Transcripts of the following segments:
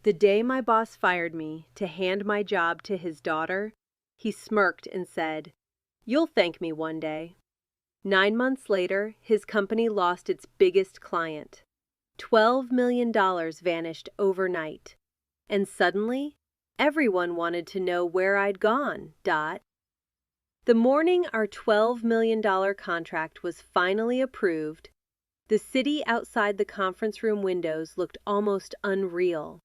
The day my boss fired me to hand my job to his daughter, he smirked and said, "You'll thank me one day." 9 months later, his company lost its biggest client. $12 million vanished overnight. And suddenly, everyone wanted to know where I'd gone. The morning our $12 million contract was finally approved, the city outside the conference room windows looked almost unreal.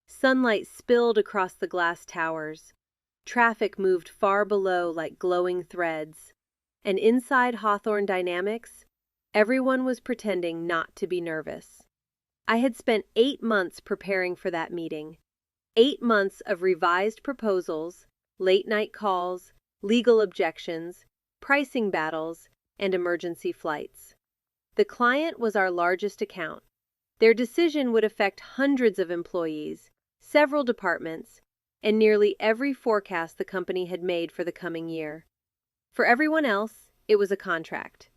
Sunlight spilled across the glass towers. Traffic moved far below like glowing threads. And inside Hawthorne Dynamics, everyone was pretending not to be nervous. I had spent 8 months preparing for that meeting. 8 months of revised proposals, late-night calls, legal objections, pricing battles, and emergency flights. The client was our largest account. Their decision would affect hundreds of employees, several departments, and nearly every forecast the company had made for the coming year. For everyone else, it was a contract.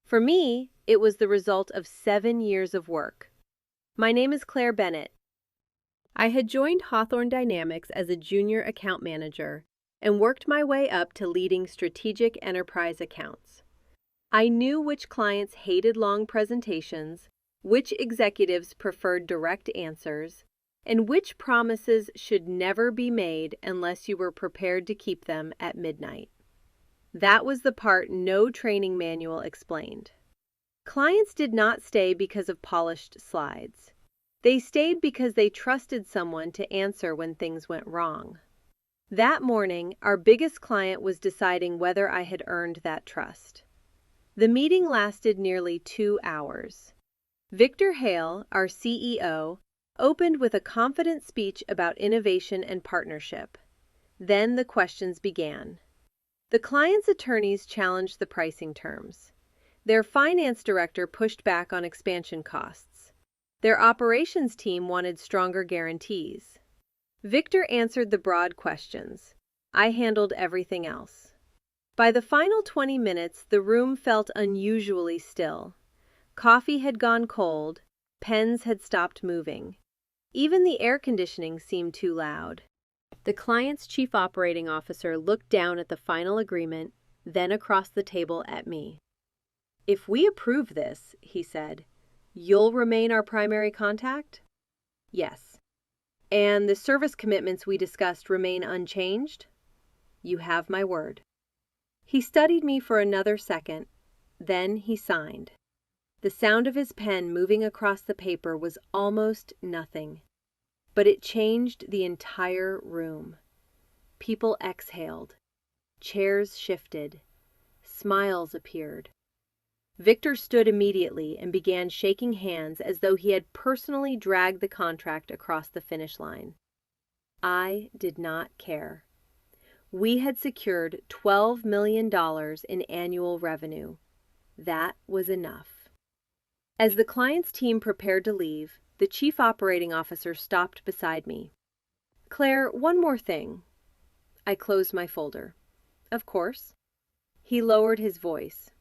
For me, it was the result of 7 years of work. My name is Claire Bennett. I had joined Hawthorne Dynamics as a junior account manager and worked my way up to leading strategic enterprise accounts. I knew which clients hated long presentations, which executives preferred direct answers, and which promises should never be made unless you were prepared to keep them at midnight. That was the part no training manual explained. Clients did not stay because of polished slides. They stayed because they trusted someone to answer when things went wrong. That morning, our biggest client was deciding whether I had earned that trust. The meeting lasted nearly 2 hours. Victor Hale, our CEO, opened with a confident speech about innovation and partnership. Then the questions began. The client's attorneys challenged the pricing terms. Their finance director pushed back on expansion costs. Their operations team wanted stronger guarantees. Victor answered the broad questions. I handled everything else. By the final 20 minutes, the room felt unusually still. Coffee had gone cold, pens had stopped moving. Even the air conditioning seemed too loud. The client's chief operating officer looked down at the final agreement, then across the table at me. "If we approve this," he said, "you'll remain our primary contact?" "Yes." "And the service commitments we discussed remain unchanged?" "You have my word." He studied me for another second. Then he signed. The sound of his pen moving across the paper was almost nothing. But it changed the entire room. People exhaled. Chairs shifted. Smiles appeared. Victor stood immediately and began shaking hands as though he had personally dragged the contract across the finish line. I did not care. We had secured $12 million in annual revenue. That was enough. As the client's team prepared to leave, the chief operating officer stopped beside me. "Claire, one more thing." I closed my folder. "Of course." He lowered his voice.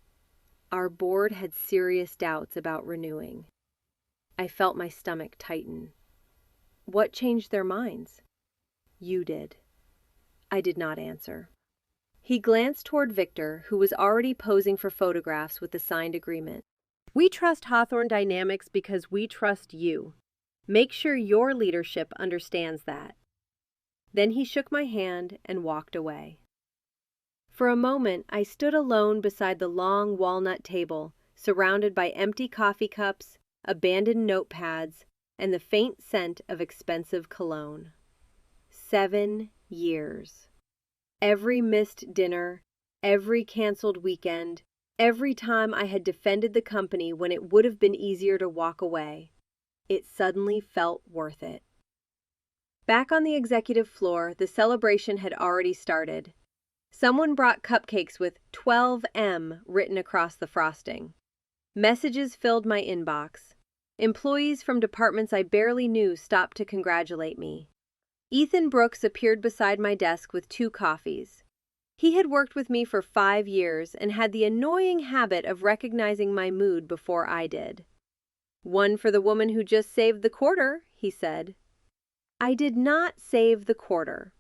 Our board had serious doubts about renewing. I felt my stomach tighten. "What changed their minds?" "You did." I did not answer. He glanced toward Victor, who was already posing for photographs with the signed agreement. "We trust Hawthorne Dynamics because we trust you. Make sure your leadership understands that." Then he shook my hand and walked away. For a moment, I stood alone beside the long walnut table, surrounded by empty coffee cups, abandoned notepads, and the faint scent of expensive cologne. 7 years. Every missed dinner, every canceled weekend, every time I had defended the company when it would have been easier to walk away, it suddenly felt worth it. Back on the executive floor, the celebration had already started. Someone brought cupcakes with 12M written across the frosting. Messages filled my inbox. Employees from departments I barely knew stopped to congratulate me. Ethan Brooks appeared beside my desk with 2 coffees. He had worked with me for 5 years and had the annoying habit of recognizing my mood before I did. "One for the woman who just saved the quarter," he said. I did not save the quarter.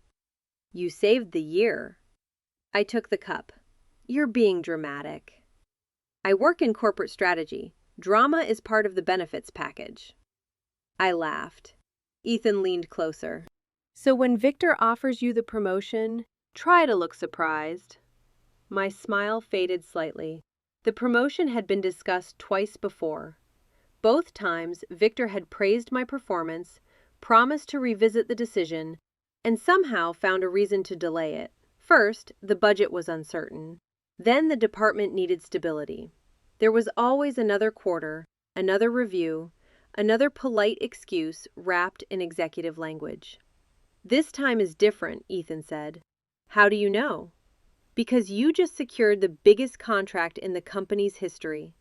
You saved the year. I took the cup. You're being dramatic. I work in corporate strategy. Drama is part of the benefits package. I laughed. Ethan leaned closer. So when Victor offers you the promotion, try to look surprised. My smile faded slightly. The promotion had been discussed twice before. Both times, Victor had praised my performance, promised to revisit the decision, and somehow found a reason to delay it. First, the budget was uncertain. Then the department needed stability. There was always another quarter, another review, another polite excuse wrapped in executive language. This time is different, Ethan said. How do you know? Because you just secured the biggest contract in the company's history.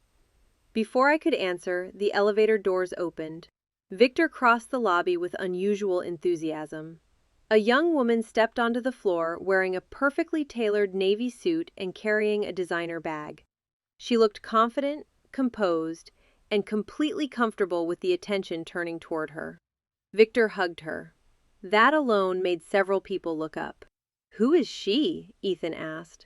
Before I could answer, the elevator doors opened. Victor crossed the lobby with unusual enthusiasm. A young woman stepped onto the floor wearing a perfectly tailored navy suit and carrying a designer bag. She looked confident, composed, and completely comfortable with the attention turning toward her. Victor hugged her. That alone made several people look up. Who is she? Ethan asked.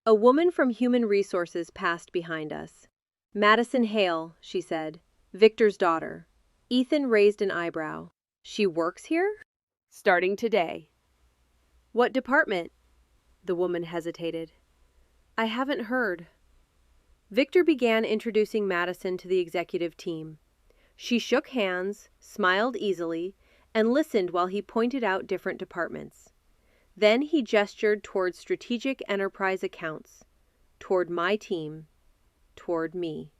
A woman from Human Resources passed behind us. Madison Hale, she said. Victor's daughter. Ethan raised an eyebrow. She works here? Starting today. What department? The woman hesitated. I haven't heard. Victor began introducing Madison to the executive team. She shook hands, smiled easily, and listened while he pointed out different departments. Then he gestured toward strategic enterprise accounts, toward my team, toward me.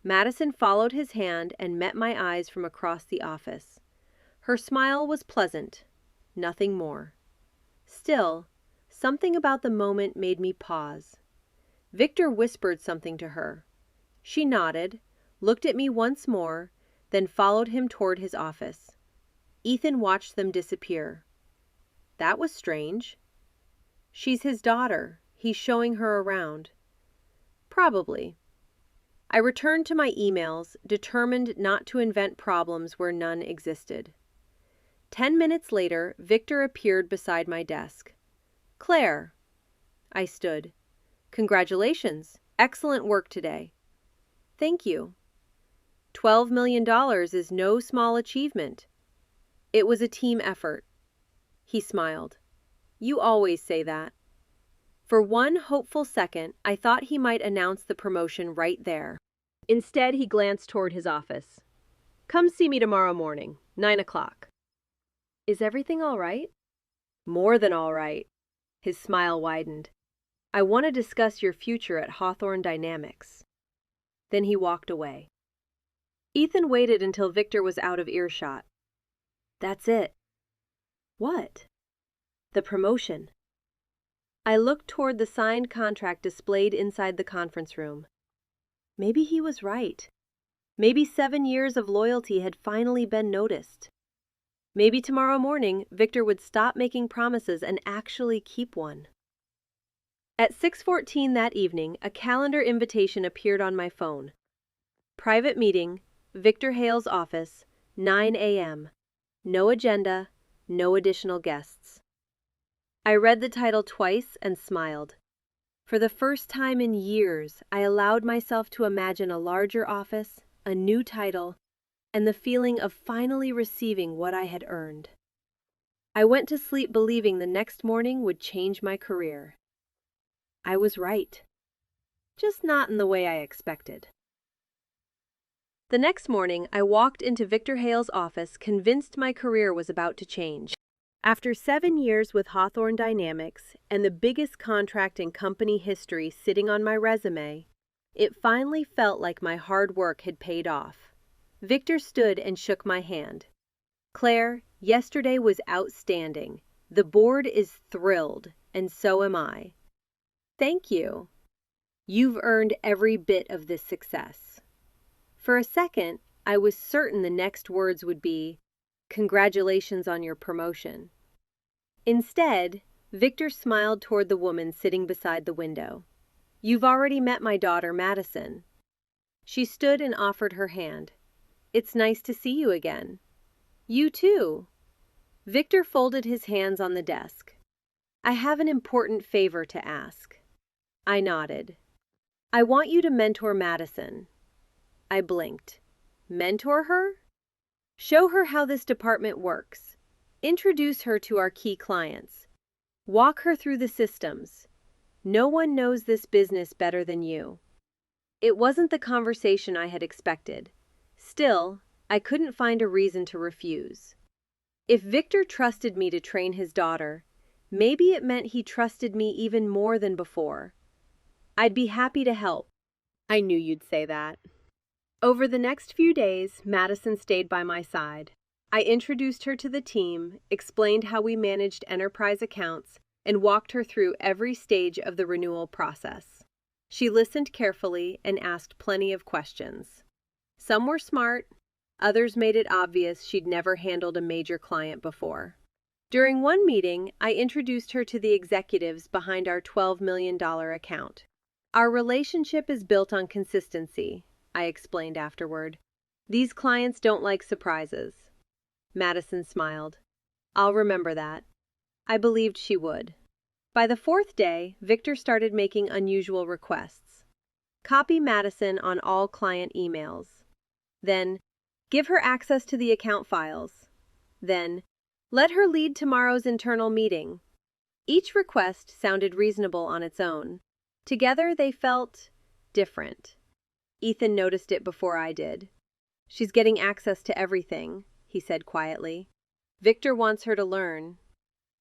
Madison followed his hand and met my eyes from across the office. Her smile was pleasant, nothing more. Still, something about the moment made me pause. Victor whispered something to her. She nodded, looked at me once more, then followed him toward his office. Ethan watched them disappear. That was strange. She's his daughter. He's showing her around. Probably. I returned to my emails, determined not to invent problems where none existed. 10 minutes later, Victor appeared beside my desk. Claire. I stood. Congratulations. Excellent work today. Thank you. $12 million is no small achievement. It was a team effort. He smiled. You always say that. For one hopeful second, I thought he might announce the promotion right there. Instead, he glanced toward his office. Come see me tomorrow morning, 9 o'clock. Is everything all right? More than all right. His smile widened. I want to discuss your future at Hawthorne Dynamics. Then he walked away. Ethan waited until Victor was out of earshot. That's it. What? The promotion. I looked toward the signed contract displayed inside the conference room. Maybe he was right. Maybe 7 years of loyalty had finally been noticed. Maybe tomorrow morning, Victor would stop making promises and actually keep one. At 6:14 that evening, a calendar invitation appeared on my phone. Private meeting, Victor Hale's office, 9 a.m. No agenda, no additional guests. I read the title twice and smiled. For the first time in years, I allowed myself to imagine a larger office, a new title, and the feeling of finally receiving what I had earned. I went to sleep believing the next morning would change my career. I was right. Just not in the way I expected. The next morning, I walked into Victor Hale's office convinced my career was about to change. After 7 years with Hawthorne Dynamics and the biggest contract in company history sitting on my resume, it finally felt like my hard work had paid off. Victor stood and shook my hand. Claire, yesterday was outstanding. The board is thrilled, and so am I. Thank you. You've earned every bit of this success. For a second, I was certain the next words would be, congratulations on your promotion. Instead, Victor smiled toward the woman sitting beside the window. You've already met my daughter, Madison. She stood and offered her hand. It's nice to see you again. You too. Victor folded his hands on the desk. I have an important favor to ask. I nodded. I want you to mentor Madison. I blinked. Mentor her? Show her how this department works. Introduce her to our key clients. Walk her through the systems. No one knows this business better than you. It wasn't the conversation I had expected. Still, I couldn't find a reason to refuse. If Victor trusted me to train his daughter, maybe it meant he trusted me even more than before. I'd be happy to help. I knew you'd say that. Over the next few days, Madison stayed by my side. I introduced her to the team, explained how we managed enterprise accounts, and walked her through every stage of the renewal process. She listened carefully and asked plenty of questions. Some were smart, others made it obvious she'd never handled a major client before. During one meeting, I introduced her to the executives behind our $12 million account. Our relationship is built on consistency, I explained afterward. These clients don't like surprises. Madison smiled. I'll remember that. I believed she would. By the fourth day, Victor started making unusual requests. Copy Madison on all client emails. Then, give her access to the account files. Then, let her lead tomorrow's internal meeting. Each request sounded reasonable on its own. Together they felt different. Ethan noticed it before I did. She's getting access to everything, he said quietly. Victor wants her to learn.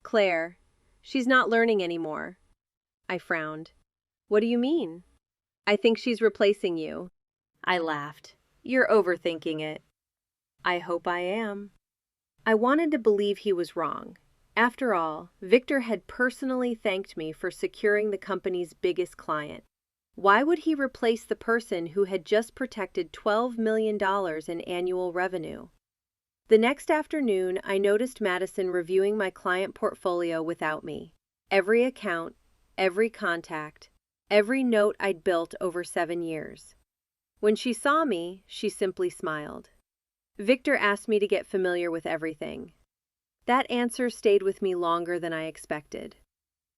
Claire, she's not learning anymore. I frowned. What do you mean? I think she's replacing you. I laughed. You're overthinking it. I hope I am. I wanted to believe he was wrong. After all, Victor had personally thanked me for securing the company's biggest client. Why would he replace the person who had just protected $12 million in annual revenue? The next afternoon, I noticed Madison reviewing my client portfolio without me. Every account, every contact, every note I'd built over 7 years. When she saw me, she simply smiled. Victor asked me to get familiar with everything. That answer stayed with me longer than I expected.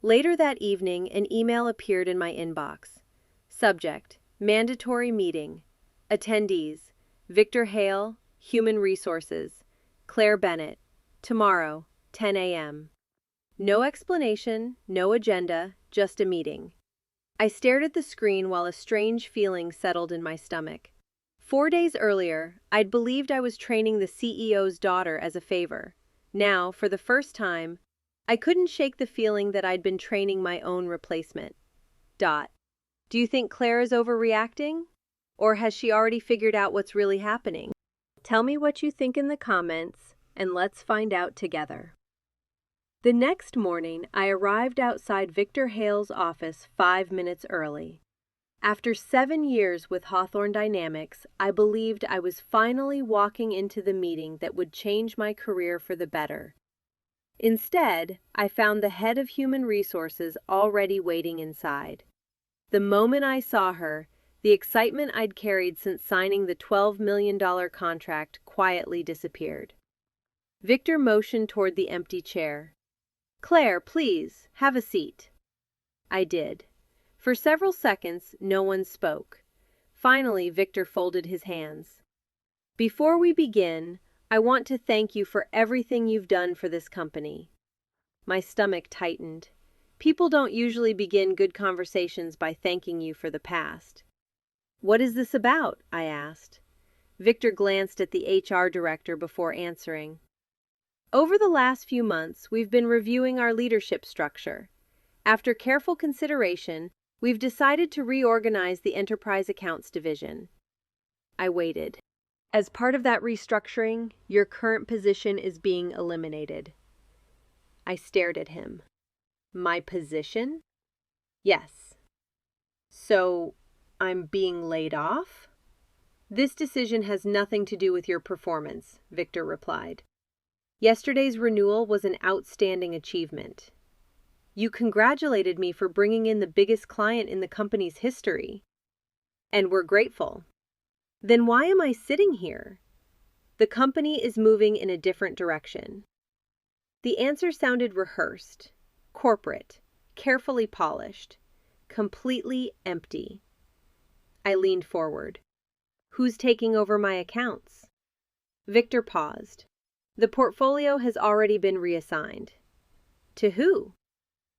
Later that evening, an email appeared in my inbox. Subject: Mandatory Meeting. Attendees: Victor Hale, Human Resources. Claire Bennett. Tomorrow, 10 a.m. No explanation, no agenda, just a meeting. I stared at the screen while a strange feeling settled in my stomach. 4 days earlier, I'd believed I was training the CEO's daughter as a favor. Now, for the first time, I couldn't shake the feeling that I'd been training my own replacement. Do you think Claire is overreacting? Or has she already figured out what's really happening? Tell me what you think in the comments, and let's find out together. The next morning, I arrived outside Victor Hale's office 5 minutes early. After 7 years with Hawthorne Dynamics, I believed I was finally walking into the meeting that would change my career for the better. Instead, I found the head of human resources already waiting inside. The moment I saw her, the excitement I'd carried since signing the $12 million contract quietly disappeared. Victor motioned toward the empty chair. Claire, please, have a seat. I did. For several seconds, no one spoke. Finally, Victor folded his hands. Before we begin, I want to thank you for everything you've done for this company. My stomach tightened. People don't usually begin good conversations by thanking you for the past. What is this about? I asked. Victor glanced at the HR director before answering. Over the last few months, we've been reviewing our leadership structure. After careful consideration, we've decided to reorganize the Enterprise Accounts Division. I waited. As part of that restructuring, your current position is being eliminated. I stared at him. My position? Yes. So, I'm being laid off? This decision has nothing to do with your performance, Victor replied. Yesterday's renewal was an outstanding achievement. You congratulated me for bringing in the biggest client in the company's history. And we're grateful. Then why am I sitting here? The company is moving in a different direction. The answer sounded rehearsed, corporate, carefully polished, completely empty. I leaned forward. Who's taking over my accounts? Victor paused. The portfolio has already been reassigned. To who?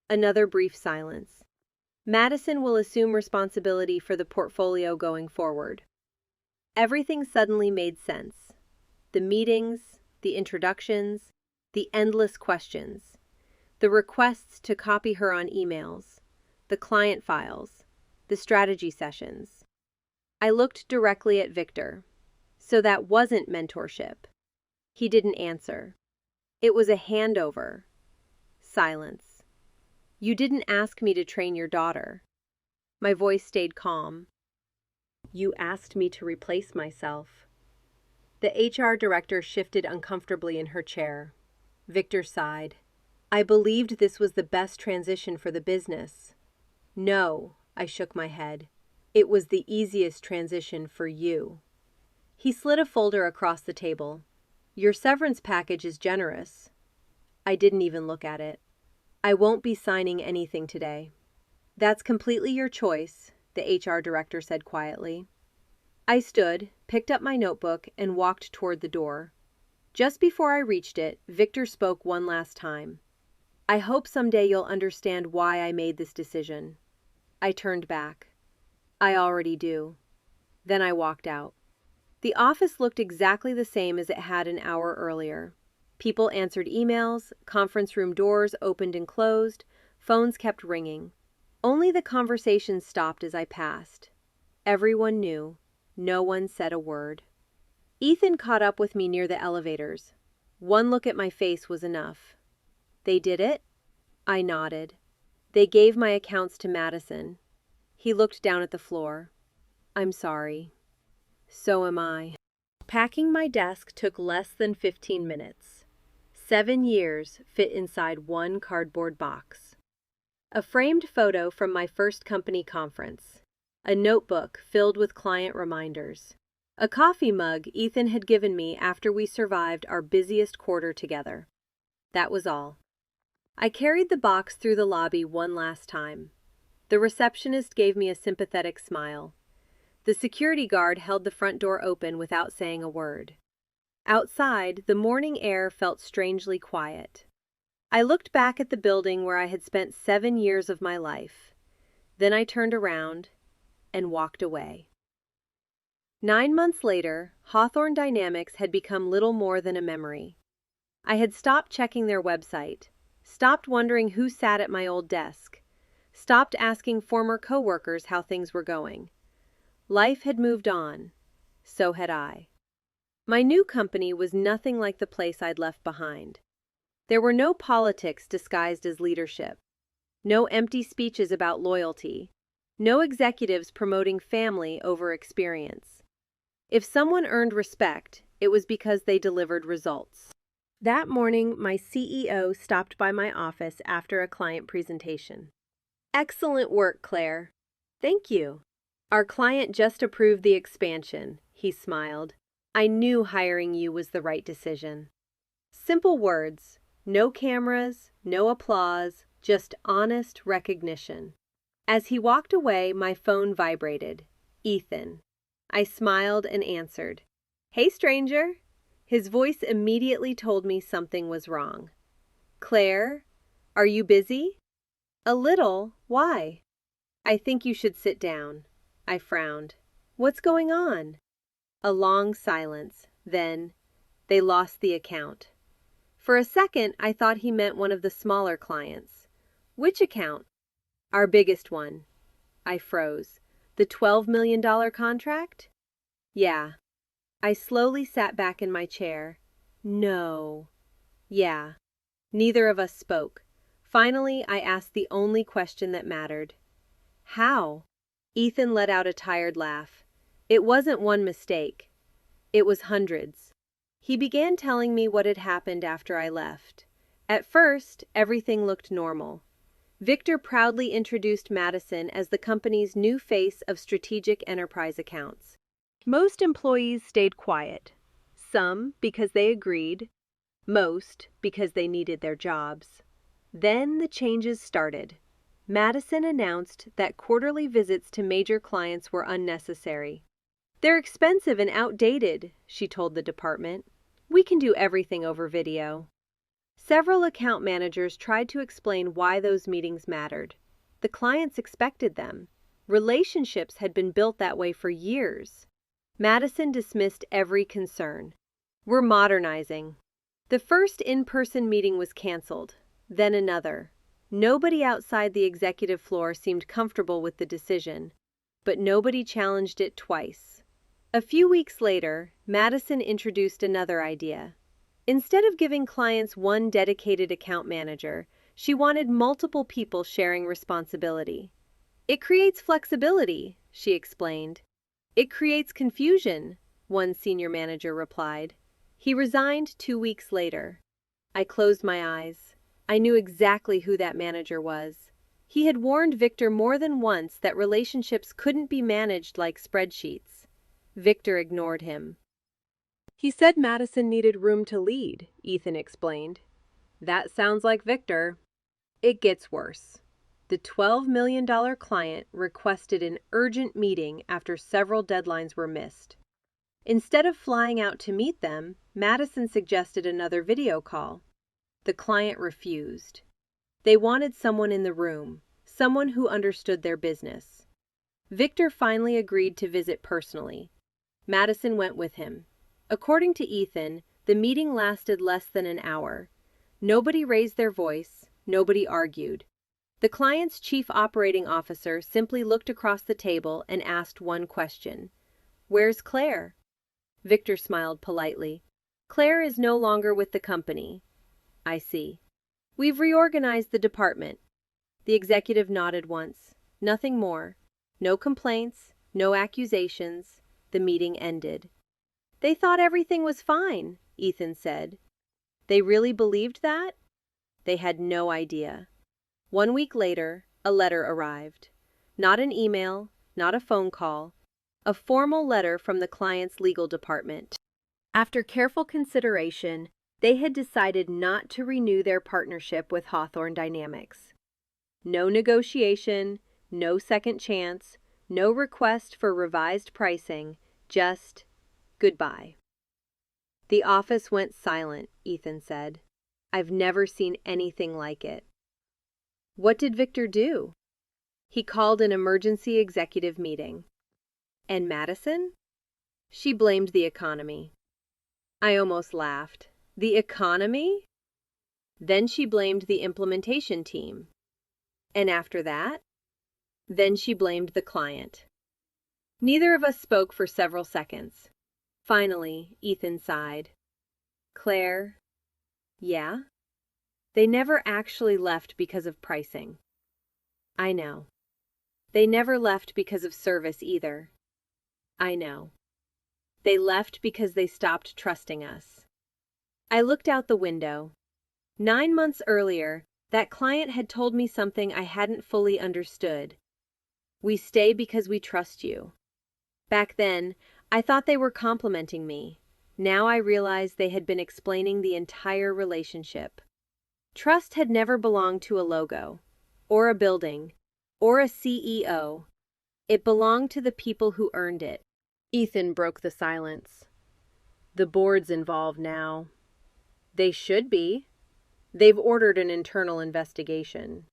Another brief silence. Madison will assume responsibility for the portfolio going forward. Everything suddenly made sense. The meetings, the introductions, the endless questions, the requests to copy her on emails, the client files, the strategy sessions. I looked directly at Victor. So that wasn't mentorship. He didn't answer. It was a handover. Silence. You didn't ask me to train your daughter. My voice stayed calm. You asked me to replace myself. The HR director shifted uncomfortably in her chair. Victor sighed. I believed this was the best transition for the business. No, I shook my head. It was the easiest transition for you. He slid a folder across the table. Your severance package is generous. I didn't even look at it. I won't be signing anything today. That's completely your choice, the HR director said quietly. I stood, picked up my notebook, and walked toward the door. Just before I reached it, Victor spoke one last time. I hope someday you'll understand why I made this decision. I turned back. I already do. Then I walked out. The office looked exactly the same as it had an hour earlier. People answered emails, conference room doors opened and closed, phones kept ringing. Only the conversation stopped as I passed. Everyone knew. No one said a word. Ethan caught up with me near the elevators. One look at my face was enough. They did it? I nodded. They gave my accounts to Madison. He looked down at the floor. I'm sorry. So am I. Packing my desk took less than 15 minutes. 7 years fit inside one cardboard box. A framed photo from my first company conference. A notebook filled with client reminders. A coffee mug Ethan had given me after we survived our busiest quarter together. That was all. I carried the box through the lobby one last time. The receptionist gave me a sympathetic smile. The security guard held the front door open without saying a word. Outside, the morning air felt strangely quiet. I looked back at the building where I had spent 7 years of my life. Then I turned around and walked away. 9 months later, Hawthorne Dynamics had become little more than a memory. I had stopped checking their website, stopped wondering who sat at my old desk, stopped asking former coworkers how things were going. Life had moved on. So had I. My new company was nothing like the place I'd left behind. There were no politics disguised as leadership, no empty speeches about loyalty, no executives promoting family over experience. If someone earned respect, it was because they delivered results. That morning, my CEO stopped by my office after a client presentation. Excellent work, Claire. Thank you. Our client just approved the expansion, he smiled. I knew hiring you was the right decision. Simple words, no cameras, no applause, just honest recognition. As he walked away, my phone vibrated. Ethan. I smiled and answered. Hey, stranger. His voice immediately told me something was wrong. Claire, are you busy? A little. Why? I think you should sit down. I frowned. What's going on? A long silence. Then, they lost the account. For a second, I thought he meant one of the smaller clients. Which account? Our biggest one. I froze. The $12 million contract? Yeah. I slowly sat back in my chair. No. Yeah. Neither of us spoke. Finally, I asked the only question that mattered. How? Ethan let out a tired laugh. It wasn't one mistake. It was hundreds. He began telling me what had happened after I left. At first, everything looked normal. Victor proudly introduced Madison as the company's new face of strategic enterprise accounts. Most employees stayed quiet. Some because they agreed, most because they needed their jobs. Then the changes started. Madison announced that quarterly visits to major clients were unnecessary. "They're expensive and outdated," she told the department. "We can do everything over video." Several account managers tried to explain why those meetings mattered. The clients expected them. Relationships had been built that way for years. Madison dismissed every concern. "We're modernizing." The first in-person meeting was canceled, then another. Nobody outside the executive floor seemed comfortable with the decision, but nobody challenged it twice. A few weeks later, Madison introduced another idea. Instead of giving clients one dedicated account manager, she wanted multiple people sharing responsibility. "It creates flexibility," she explained. "It creates confusion," one senior manager replied. He resigned 2 weeks later. I closed my eyes. I knew exactly who that manager was. He had warned Victor more than once that relationships couldn't be managed like spreadsheets. Victor ignored him. "He said Madison needed room to lead," Ethan explained. "That sounds like Victor." It gets worse. The $12 million client requested an urgent meeting after several deadlines were missed. Instead of flying out to meet them, Madison suggested another video call. The client refused. They wanted someone in the room, someone who understood their business. Victor finally agreed to visit personally. Madison went with him. According to Ethan, the meeting lasted less than an hour. Nobody raised their voice, nobody argued. The client's chief operating officer simply looked across the table and asked one question. "Where's Claire?" Victor smiled politely. "Claire is no longer with the company." "I see. We've reorganized the department." The executive nodded once. Nothing more. No complaints, no accusations. The meeting ended. "They thought everything was fine," Ethan said. They really believed that? They had no idea. 1 week later, a letter arrived. Not an email, not a phone call. A formal letter from the client's legal department. After careful consideration, they had decided not to renew their partnership with Hawthorne Dynamics. No negotiation, no second chance, no request for revised pricing, just goodbye. The office went silent, Ethan said. "I've never seen anything like it." What did Victor do? He called an emergency executive meeting. And Madison? She blamed the economy. I almost laughed. The economy? Then she blamed the implementation team. And after that? Then she blamed the client. Neither of us spoke for several seconds. Finally, Ethan sighed. "Claire, yeah? They never actually left because of pricing." "I know. They never left because of service either." "I know. They left because they stopped trusting us." I looked out the window. 9 months earlier, that client had told me something I hadn't fully understood. "We stay because we trust you." Back then, I thought they were complimenting me. Now I realized they had been explaining the entire relationship. Trust had never belonged to a logo, or a building, or a CEO. It belonged to the people who earned it. Ethan broke the silence. "The board's involved now." "They should be. They've ordered an internal investigation."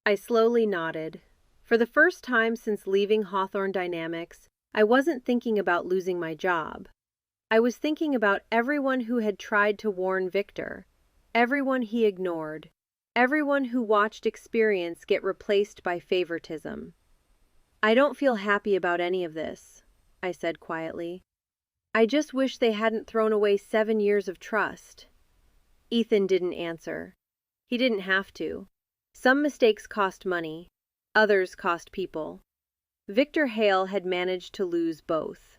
I slowly nodded. For the first time since leaving Hawthorne Dynamics, I wasn't thinking about losing my job. I was thinking about everyone who had tried to warn Victor, everyone he ignored, everyone who watched experience get replaced by favoritism. "I don't feel happy about any of this," I said quietly. "I just wish they hadn't thrown away 7 years of trust." Ethan didn't answer. He didn't have to. Some mistakes cost money, others cost people. Victor Hale had managed to lose both.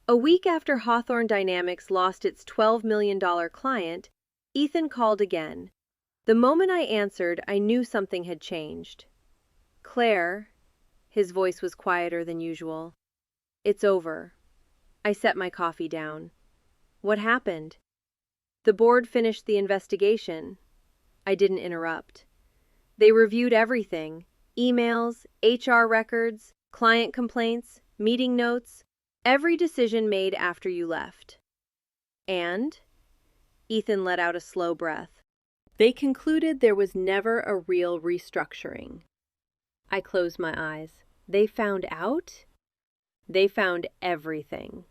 A week after Hawthorne Dynamics lost its $12 million client, Ethan called again. The moment I answered, I knew something had changed. "Claire," his voice was quieter than usual. "It's over." I set my coffee down. "What happened?" The board finished the investigation. I didn't interrupt. They reviewed everything: emails, HR records, client complaints, meeting notes, every decision made after you left. And? Ethan let out a slow breath. They concluded there was never a real restructuring. I closed my eyes. They found out? They found everything.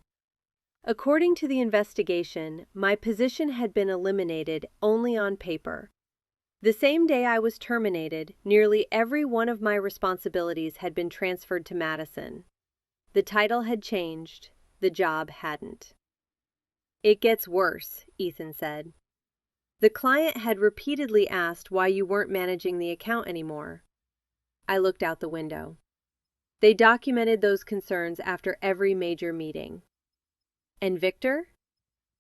According to the investigation, my position had been eliminated only on paper. The same day I was terminated, nearly every one of my responsibilities had been transferred to Madison. The title had changed, the job hadn't. It gets worse, Ethan said. The client had repeatedly asked why you weren't managing the account anymore. I looked out the window. They documented those concerns after every major meeting. And Victor?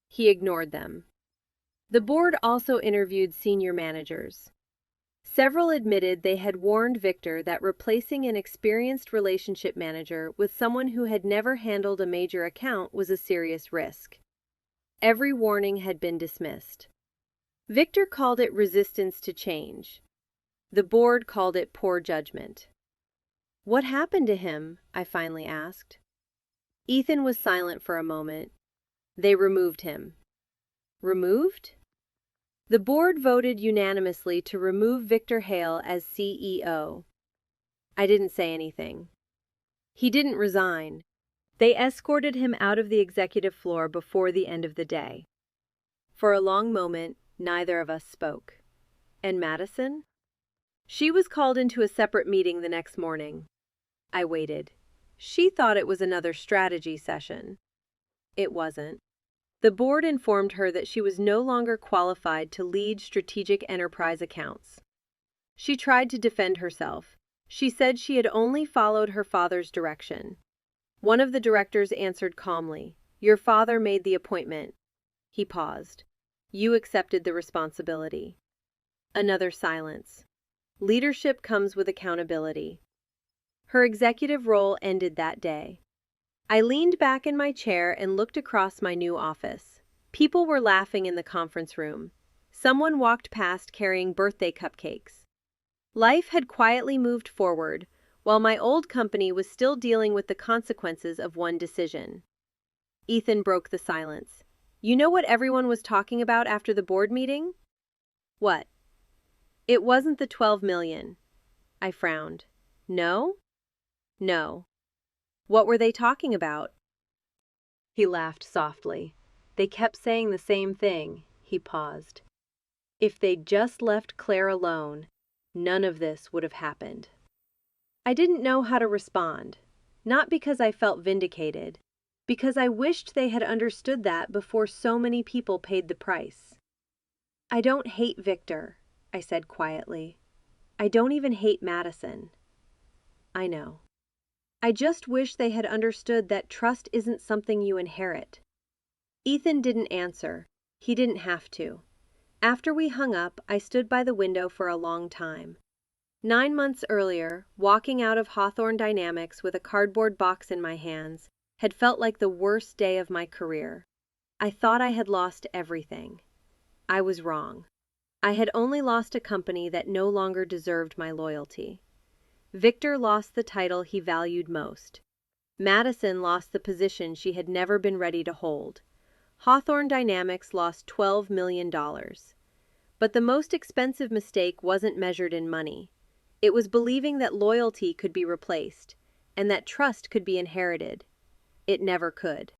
He ignored them. The board also interviewed senior managers. Several admitted they had warned Victor that replacing an experienced relationship manager with someone who had never handled a major account was a serious risk. Every warning had been dismissed. Victor called it resistance to change. The board called it poor judgment. What happened to him? I finally asked. Ethan was silent for a moment. They removed him. Removed? The board voted unanimously to remove Victor Hale as CEO. I didn't say anything. He didn't resign. They escorted him out of the executive floor before the end of the day. For a long moment, neither of us spoke. And Madison? She was called into a separate meeting the next morning. I waited. She thought it was another strategy session. It wasn't. The board informed her that she was no longer qualified to lead strategic enterprise accounts. She tried to defend herself. She said she had only followed her father's direction. One of the directors answered calmly, "Your father made the appointment." He paused. "You accepted the responsibility." Another silence. Leadership comes with accountability. Her executive role ended that day. I leaned back in my chair and looked across my new office. People were laughing in the conference room. Someone walked past carrying birthday cupcakes. Life had quietly moved forward, while my old company was still dealing with the consequences of one decision. Ethan broke the silence. "You know what everyone was talking about after the board meeting?" "What?" "It wasn't the 12 million. I frowned. "No?" "No." "What were they talking about?" He laughed softly. "They kept saying the same thing." He paused. "If they'd just left Claire alone, none of this would have happened." I didn't know how to respond. Not because I felt vindicated, because I wished they had understood that before so many people paid the price. "I don't hate Victor," I said quietly. "I don't even hate Madison." "I know. I just wish they had understood that trust isn't something you inherit." Ethan didn't answer. He didn't have to. After we hung up, I stood by the window for a long time. 9 months earlier, walking out of Hawthorne Dynamics with a cardboard box in my hands had felt like the worst day of my career. I thought I had lost everything. I was wrong. I had only lost a company that no longer deserved my loyalty. Victor lost the title he valued most. Madison lost the position she had never been ready to hold. Hawthorne Dynamics lost $12 million. But the most expensive mistake wasn't measured in money. It was believing that loyalty could be replaced, and that trust could be inherited. It never could.